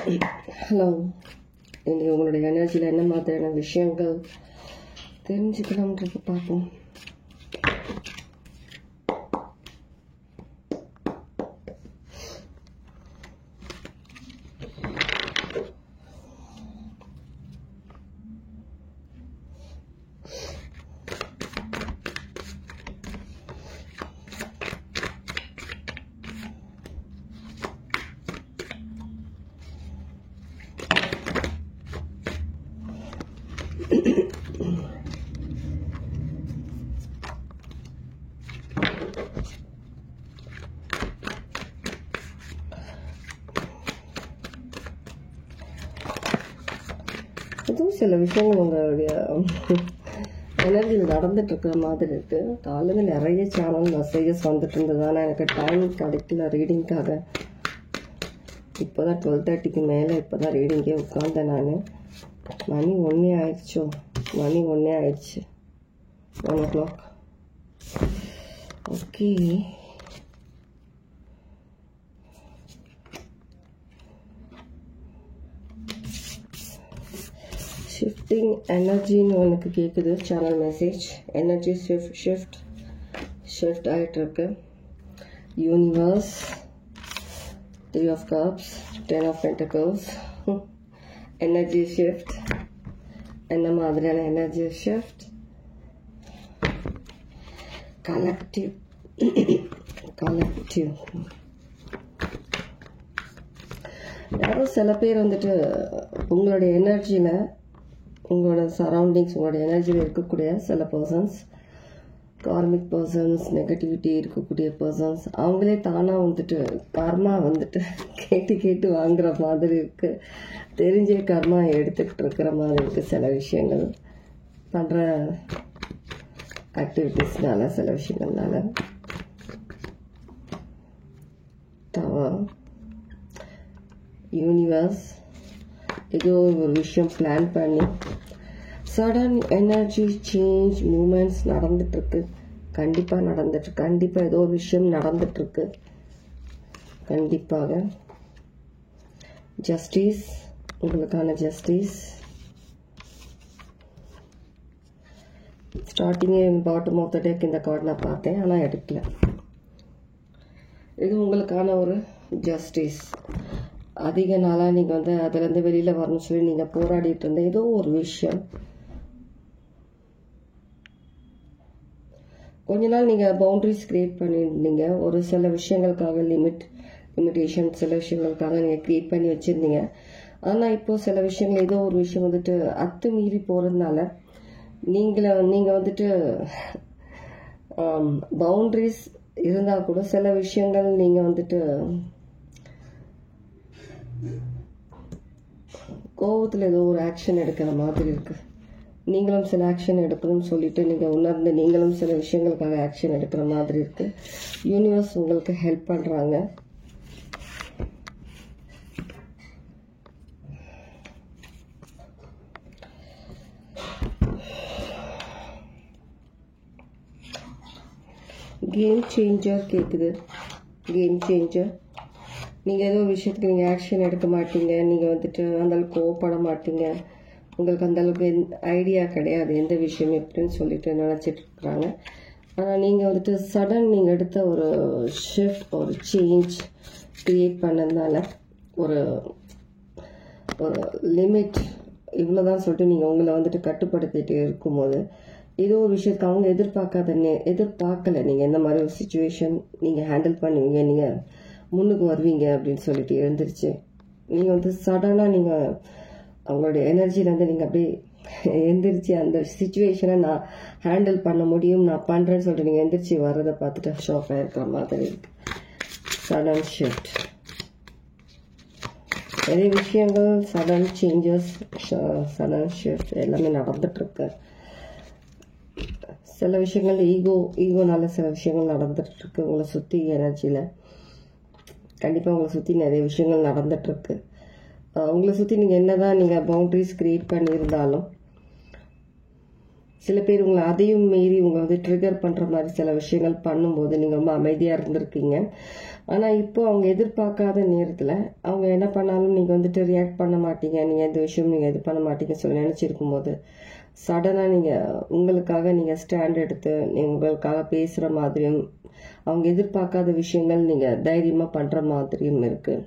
Hello, இன்றைக்கி உங்களுடைய எனர்ஜியில் என்ன மாதிரியான விஷயங்கள் தெரிஞ்சுக்கலாம்ன்றது பார்ப்போம். இதுவும் சில விஷயங்கள் உங்களுடைய எனர்ஜியில் நடந்துட்டுருக்கிற மாதிரி இருக்குது. காலையில் நிறைய சேனல் மெசேஜஸ் வந்துட்டு இருந்தது, ஆனால் எனக்கு டைம் கிடைக்கல ரீடிங்காக. இப்போ தான் 12:30க்கு மேலே இப்போ தான் ரீடிங்கே உட்காந்தேன். நான் மணி 1 ஆயிடுச்சோ, மணி 1 ஆயிடுச்சு, 1 o'clock. ஓகே, ஷிஃப்டிங் எனர்ஜின்னு உனக்கு கேட்குது சேனல் மெசேஜ். எனர்ஜி ஷிஃப்ட் ஆகிட்டுருக்கு. Universe, 3 of Cups, 10 of Pentacles. Energy shift. என்ன மாதிரியான எனர்ஜி ஷிஃப்ட்? கலெக்டிவ். யாரோ சில பேர் வந்துட்டு உங்களுடைய எனர்ஜியில், உங்களோட சரௌண்டிங்ஸ், உங்களோட எனர்ஜியில் இருக்கக்கூடிய சில பர்சன்ஸ், கார்மிக் பர்சன்ஸ், நெகட்டிவிட்டி இருக்கக்கூடிய பர்சன்ஸ், அவங்களே தானாக வந்துட்டு கர்மா வந்துட்டு கேட்டு வாங்குற மாதிரி இருக்குது. தெரிஞ்சே கர்மா எடுத்துக்கிட்டு இருக்கிற மாதிரி இருக்குது. சில விஷயங்கள் பண்ணுற ஆக்டிவிட்டீஸ்னால, சில விஷயங்கள்னால. டவர், யூனிவர்ஸ், ஏதோ ஒரு விஷயம் பிளான் பண்ணி சடன் எனர்ஜி சேஞ்ச் மூமெண்ட்ஸ் நடந்துட்டுருக்கு. கண்டிப்பாக ஏதோ ஒரு விஷயம் நடந்துட்டுருக்கு. கண்டிப்பாக ஜஸ்டிஸ், உங்களுக்கான ஜஸ்டிஸ். ஸ்டார்டிங்கே பாட்டம் ஆஃப் த டெக் இந்த கார்டு நான் பார்த்தேன், ஆனால் எடுக்கல. இது உங்களுக்கான ஒரு ஜஸ்டிஸ். அதிக நாளாக நீங்கள் வந்து அதுலேருந்து வெளியில் வரணும்னு சொல்லி நீங்கள் போராடிட்டு இருந்த ஏதோ ஒரு விஷயம், கொஞ்ச நாள் நீங்கள் பவுண்ட்ரிஸ் க்ரியேட் பண்ணியிருந்தீங்க. ஒரு சில விஷயங்களுக்காக லிமிட்டேஷன் சில விஷயங்களுக்காக நீங்கள் க்ரியேட் பண்ணி வச்சுருந்தீங்க. ஆனால் இப்போது சில விஷயங்கள் ஏதோ ஒரு விஷயம் வந்துட்டு அத்துமீறி போகிறதுனால நீங்கள் வந்துட்டு பவுண்ட்ரிஸ் இருந்தால் கூட சில விஷயங்கள் நீங்கள் வந்துட்டு கோபத்தில் ஏதோ ஒரு ஆக்ஷன் எடுக்கிற மாதிரி இருக்குது. நீங்களும் சில ஆக்ஷன் எடுக்கணும்னு சொல்லிட்டு நீங்கள் உணர்ந்து நீங்களும் சில விஷயங்களுக்காக ஆக்ஷன் எடுக்கிற மாதிரி இருக்குது. யூனிவர்ஸ் உங்களுக்கு ஹெல்ப் பண்ணுறாங்க. கேம் சேஞ்சர் கேட்குது. கேம் சேஞ்சர், நீங்கள் ஏதோ விஷயத்துக்கு நீங்கள் ஆக்ஷன் எடுக்க மாட்டீங்க. நீங்கள் வந்துட்டு அந்தளவுக்கு கோவப்பட மாட்டீங்க. உங்களுக்கு அந்தளவுக்கு ஐடியா கிடையாது எந்த விஷயம் எப்படின்னு சொல்லிட்டு நினச்சிட்டு இருக்கிறாங்க. ஆனால் நீங்கள் வந்துட்டு சடன் நீங்கள் எடுத்த ஒரு ஷிஃப்ட், ஒரு சேஞ்ச் க்ரியேட் பண்ணதுனால ஒரு லிமிட் இவ்வளோதான் சொல்லிட்டு நீங்கள் உங்களை வந்துட்டு கட்டுப்படுத்திட்டு இருக்கும்போது ஏதோ ஒரு விஷயத்துக்கு அவங்க எதிர்பார்க்கல நீங்கள் எந்த மாதிரி ஒரு சுச்சுவேஷன் நீங்கள் ஹேண்டில் பண்ணுவீங்க, நீங்கள் முன்னுக்கு வருவீங்க அப்படின்னு சொல்லிட்டு எழுந்திருச்சு. நீங்கள் வந்து சடனாக நீங்கள் அவங்களுடைய எனர்ஜிலேருந்து நீங்கள் அப்படியே எந்திரிச்சு அந்த சுச்சுவேஷனை நான் ஹேண்டில் பண்ண முடியும், நான் பண்ணுறேன்னு சொல்லிட்டு நீங்கள் எந்திரிச்சு வர்றதை பார்த்துட்டு ஷாக்காக இருக்கிற மாதிரி இருக்கு. சடன் ஷிஃப்ட், நிறைய விஷயங்கள், சடன் சேஞ்சஸ், சடன் ஷிஃப்ட் எல்லாமே நடந்துட்டுருக்கு. சில விஷயங்கள் ஈகோனால சில விஷயங்கள் நடந்துட்டுருக்கு உங்களை சுற்றி எனர்ஜியில். கண்டிப்பாக உங்களை சுற்றி நிறைய விஷயங்கள் நடந்துட்டுருக்கு. உங்களை சுற்றி நீங்கள் என்ன தான் நீங்கள் பவுண்ட்ரிஸ் க்ரியேட் பண்ணியிருந்தாலும் சில பேர் உங்களை அதையும் மீறி உங்களை வந்து ட்ரிகர் பண்ணுற மாதிரி சில விஷயங்கள் பண்ணும்போது நீங்கள் ரொம்ப அமைதியாக இருந்திருக்கீங்க. ஆனால் இப்போ அவங்க எதிர்பார்க்காத நேரத்தில் அவங்க என்ன பண்ணாலும் நீங்கள் வந்துட்டு ரியாக்ட் பண்ண மாட்டீங்க, நீங்கள் எந்த விஷயம் நீங்கள் இது பண்ண மாட்டீங்கன்னு சொல்லி நினச்சிருக்கும் போது சடனாக நீங்கள் உங்களுக்காக நீங்கள் ஸ்டாண்ட் எடுத்து உங்களுக்காக பேசுகிற மாதிரியும் அவங்க எதிர்பார்க்காத விஷயங்கள் நீங்கள் தைரியமாக பண்ணுற மாதிரியும் இருக்குது.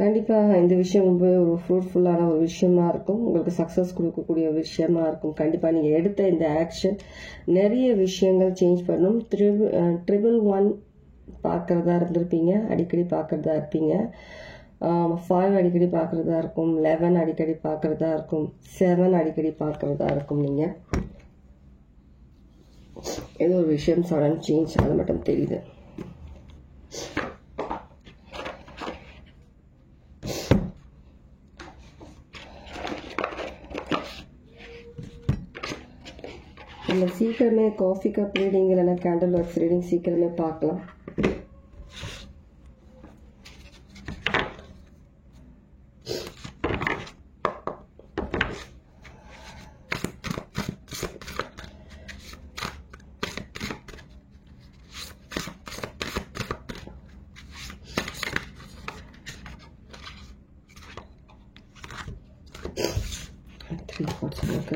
கண்டிப்பாக இந்த விஷயம் ரொம்ப ஒரு ஃப்ரூட்ஃபுல்லான ஒரு விஷயமா இருக்கும், உங்களுக்கு சக்ஸஸ் கொடுக்கக்கூடிய ஒரு விஷயமா இருக்கும். கண்டிப்பாக நீங்கள் எடுத்த இந்த ஆக்ஷன் நிறைய விஷயங்கள் சேஞ்ச் பண்ணும். 111 பார்க்குறதா இருந்திருப்பீங்க, அடிக்கடி பார்க்குறதா இருப்பீங்க. 5 அடிக்கடி பார்க்குறதா இருக்கும், 11 அடிக்கடி பார்க்குறதா இருக்கும், 7 அடிக்கடி பார்க்குறதா இருக்கும். நீங்கள் ஏதோ ஒரு விஷயம் சடன் சேஞ்ச் அது மட்டும் தெரியுது. நம்ம சீக்கிரமே காஃபி கப் ரீடிங் இல்லைன்னா கேண்டில் ஒர்க்ஸ் ரீடிங் சீக்கிரமே பார்க்கலாம்.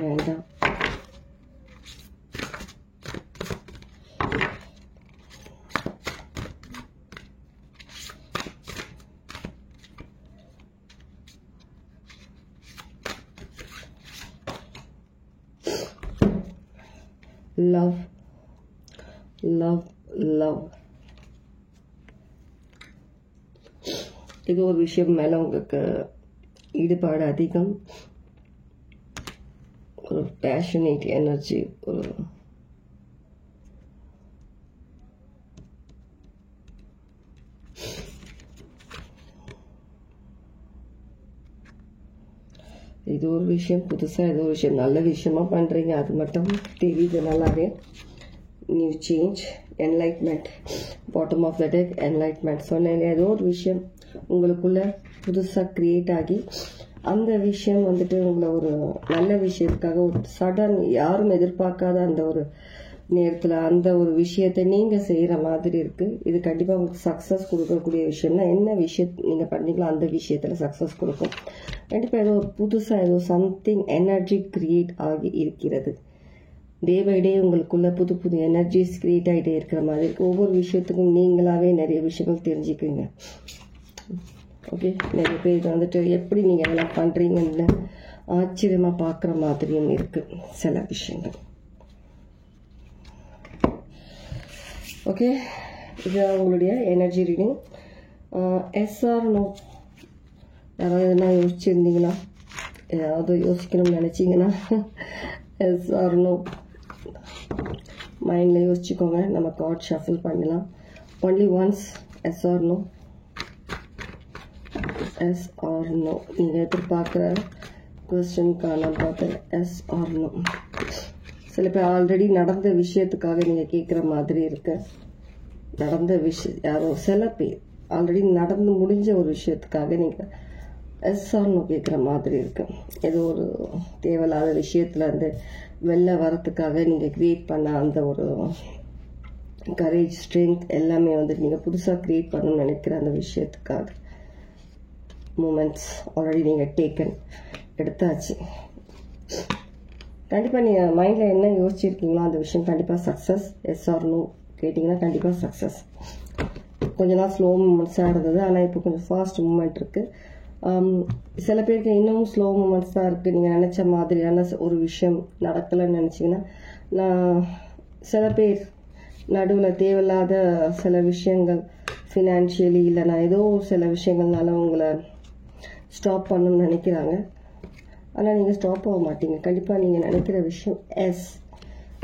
வேண்டாம். லவ் லவ் லவ் இது ஒரு விஷயம் மேல உங்களுக்கு ஈடுபாடு அதிகம், ஒரு பேஷனேட் எனர்ஜி, ஒரு இது ஒரு விஷயம் புதுசாக ஏதோ ஒரு விஷயம் நல்ல விஷயமா பண்ணுறீங்க, அது மட்டும் தெரியுது நல்லாவே. New change, enlightenment, bottom of the deck, enlightenment சொன்னேன். ஏதோ ஒரு விஷயம் உங்களுக்குள்ள புதுசாக க்ரியேட் ஆகி அந்த விஷயம் வந்துட்டு உங்களை ஒரு நல்ல விஷயத்துக்காக ஒரு சடன் யாரும் எதிர்பார்க்காத அந்த ஒரு நேரத்தில் அந்த ஒரு விஷயத்தை நீங்கள் செய்கிற மாதிரி இருக்குது. இது கண்டிப்பாக உங்களுக்கு சக்ஸஸ் கொடுக்கக்கூடிய விஷயம்னா என்ன விஷயம் நீங்கள் பண்ணீங்களோ அந்த விஷயத்தில் சக்ஸஸ் கொடுக்கும். கண்டிப்பாக ஏதோ ஒரு புதுசாக ஏதோ சம்திங் எனர்ஜி கிரியேட் ஆகி இருக்கிறது. டே பை டே உங்களுக்குள்ள புது புது எனர்ஜிஸ் கிரியேட் ஆகிட்டே இருக்கிற மாதிரி இருக்குது. ஒவ்வொரு விஷயத்துக்கும் நீங்களாவே நிறைய விஷயங்கள் தெரிஞ்சுக்கிறீங்க. ஓகே, நிறைய பேர் இதை வந்துட்டு எப்படி நீங்கள் எல்லாம் பண்ணுறீங்கன்னு ஆச்சரியமாக பார்க்குற மாதிரியும் இருக்குது சில விஷயங்கள். ஓகே, இது உங்களுடைய எனர்ஜி ரீடிங். எஸ்ஆர் நோ, யாராவது எதுனா யோசிச்சுருந்தீங்கன்னா, ஏதாவது யோசிக்கணும்னு நினச்சிங்கன்னா எஸ்ஆர் நோ மைண்டில் யோசிச்சுக்கோங்க. நம்ம கார்ட் ஷஃபில் பண்ணலாம். Only once yes or no, yes or no. நீங்கள் எதிர்பார்க்குற கொஸ்டினுக்கான பதில் எஸ் ஆர் நோ. சில பேர் ஆல்ரெடி நடந்த விஷயத்துக்காக நீங்கள் கேட்குற மாதிரி இருக்கு. நடந்த விஷயம் யாரோ சில பேர் ஆல்ரெடி நடந்து முடிஞ்ச ஒரு விஷயத்துக்காக நீங்கள் எஸ் ஆர் நோ கேட்குற மாதிரி இருக்கு. ஏதோ ஒரு தேவையில்லாத விஷயத்துலேருந்து வெளில வரத்துக்காக நீங்கள் க்ரியேட் பண்ண அந்த ஒரு கரேஜ், ஸ்ட்ரென்த் எல்லாமே வந்துட்டு நீங்கள் புதுசாக க்ரியேட் பண்ணணும்னு நினைக்கிற அந்த விஷயத்துக்காக மூமெண்ட்ஸ் ஆல்ரெடி நீங்கள் டேக்கன் எடுத்தாச்சு. கண்டிப்பாக நீங்கள் மைண்டில் என்ன யோசிச்சிருக்கீங்களோ அந்த விஷயம் கண்டிப்பாக சக்ஸஸ். எஸ் ஆர் நோ கேட்டிங்கன்னா கண்டிப்பாக சக்ஸஸ். கொஞ்ச நாள் ஸ்லோ மூமெண்ட்ஸாக இருந்தது, ஆனால் இப்போ கொஞ்சம் ஃபாஸ்ட் மூமெண்ட் இருக்குது. சில பேருக்கு இன்னமும் ஸ்லோ மூமெண்ட்ஸ் தான் இருக்குது. நீங்கள் நினச்ச மாதிரியான ஒரு விஷயம் நடக்கலைன்னு நினச்சிங்கன்னா, நான் சில பேர் நடுவில் தேவையில்லாத சில விஷயங்கள் ஃபினான்ஷியலி இல்லைனா ஏதோ சில விஷயங்கள்னால உங்களை ஸ்டாப் பண்ணணும்னு நினைக்கிறாங்க. ஆனால் நீங்கள் ஸ்டாப் ஆக மாட்டீங்க. கண்டிப்பாக நீங்கள் நினைக்கிற விஷயம் எஸ்.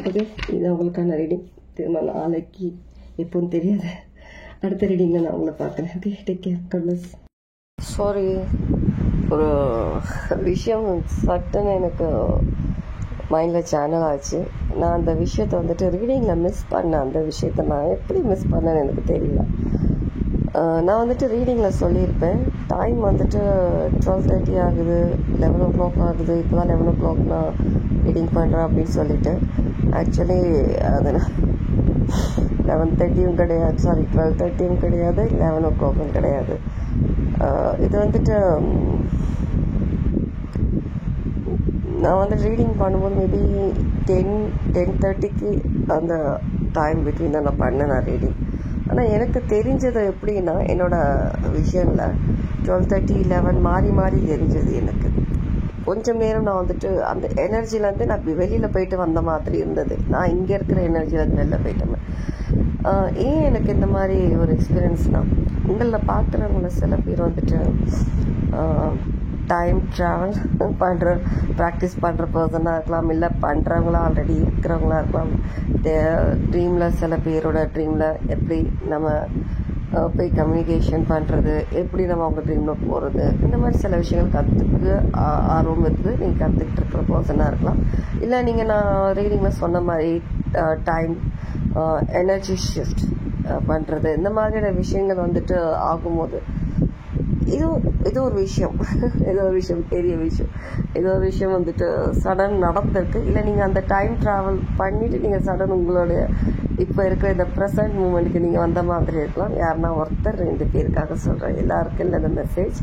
ஓகே, இது உங்களுக்கான ரீடிங். திரும்ப நாளைக்கு எப்போன்னு தெரியாது, அடுத்த ரீடிங்கில் நான் உங்களை பார்க்குறேன். Okay, take care, God bless. Sorry, ஒரு விஷயம் சட்டுன்னு எனக்கு மைண்டில் சேனல் ஆச்சு. நான் அந்த விஷயத்தை வந்துட்டு ரீடிங்கில் மிஸ் பண்ணேன். அந்த விஷயத்தை நான் எப்படி மிஸ் பண்ணேன்னு எனக்கு தெரியல. நான் வந்துட்டு ரீடிங்கில் சொல்லியிருப்பேன், டைம் வந்துட்டு 12:30 ஆகுது, 11 o'clock ஆகுது, இப்போ தான் 11 o'clock நான் ரீடிங் பண்ணுறேன் அப்படின்னு சொல்லிட்டு. ஆக்சுவலி அது 11:30 கிடையாது, சாரி 12:30 கிடையாது, 11 o'clock கிடையாது. இது வந்துட்டு நான் வந்து ரீடிங் பண்ணும்போது மேபி 10:30 அந்த டைம் பிட்வீன் தான் நான் பண்ணேன் நான் ரீடிங். ஆனால் எனக்கு தெரிஞ்சது எப்படின்னா, என்னோடய விஷனில் 12:30 11 மாறி மாறி தெரிஞ்சது எனக்கு. கொஞ்சம் நேரம் நான் வந்துட்டு அந்த எனர்ஜிலேருந்து நான் வெளியில் போயிட்டு வந்த மாதிரி இருந்தது. நான் இங்கே இருக்கிற எனர்ஜிலேருந்து வெளில போயிட்டேன். ஏன் எனக்கு இந்த மாதிரி ஒரு எக்ஸ்பீரியன்ஸ்னால், உங்களில் பார்க்குறவங்கள சில பேர் வந்துட்டு டைம் ட்ராவல் ப்ராக்டிஸ் பண்ணுற பர்சனாக இருக்கலாம், இல்லை பண்ணுறவங்களா ஆல்ரெடி இருக்கிறவங்களா இருக்கலாம். ட்ரீமில் சில பேரோட ட்ரீமில் எப்படி நம்ம போய் கம்யூனிகேஷன் பண்ணுறது, எப்படி நம்ம அவங்க ட்ரீமில் போகிறது, இந்த மாதிரி சில விஷயங்கள் கற்றுக்க ஆர்வம் இருக்குது. நீங்கள் கற்றுக்கிட்டு இருக்கிற பர்சனாக இருக்கலாம். இல்லை நீங்கள் நான் ரீடிங்கில் சொன்ன மாதிரி டைம் எனர்ஜி ஷிஃப்ட் பண்ணுறது, இந்த மாதிரியான விஷயங்கள் வந்துட்டு ஆகும்போது இது ஒரு விஷயம் பெரிய விஷயம். இது ஒரு விஷயம் வந்துட்டு சடன் நடந்திருக்கு. இல்லை நீங்கள் அந்த டைம் ட்ராவல் பண்ணிவிட்டு நீங்கள் சடன் உங்களுடைய இப்போ இருக்கிற இந்த ப்ரெசன்ட் மூமெண்ட்டுக்கு நீங்கள் வந்த மாதிரி இருக்கலாம். யாருன்னா ஒருத்தர் 2 பேருக்காக சொல்கிறேன், எல்லாருக்கும் இல்லை இந்த மெசேஜ்.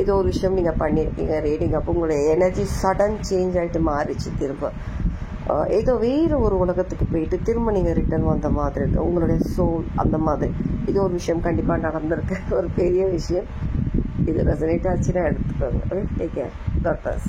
இது ஒரு விஷயம் நீங்கள் பண்ணியிருக்கீங்க ரீடிங், அப்போ உங்களுடைய எனர்ஜி சடன் சேஞ்ச் ஆகிட்டு மாறிச்சு. திரும்ப ஏதோ வேறு ஒரு உலகத்துக்கு போயிட்டு திரும்ப நீங்கள் ரிட்டர்ன் வந்த மாதிரி இருக்குது உங்களுடைய சோல். அந்த மாதிரி இது ஒரு விஷயம் கண்டிப்பாக நடந்திருக்கு, ஒரு பெரிய விஷயம். இது ரெசனேட் ஆச்சுன்னா எடுத்துக்கோங்க. Take care doctors.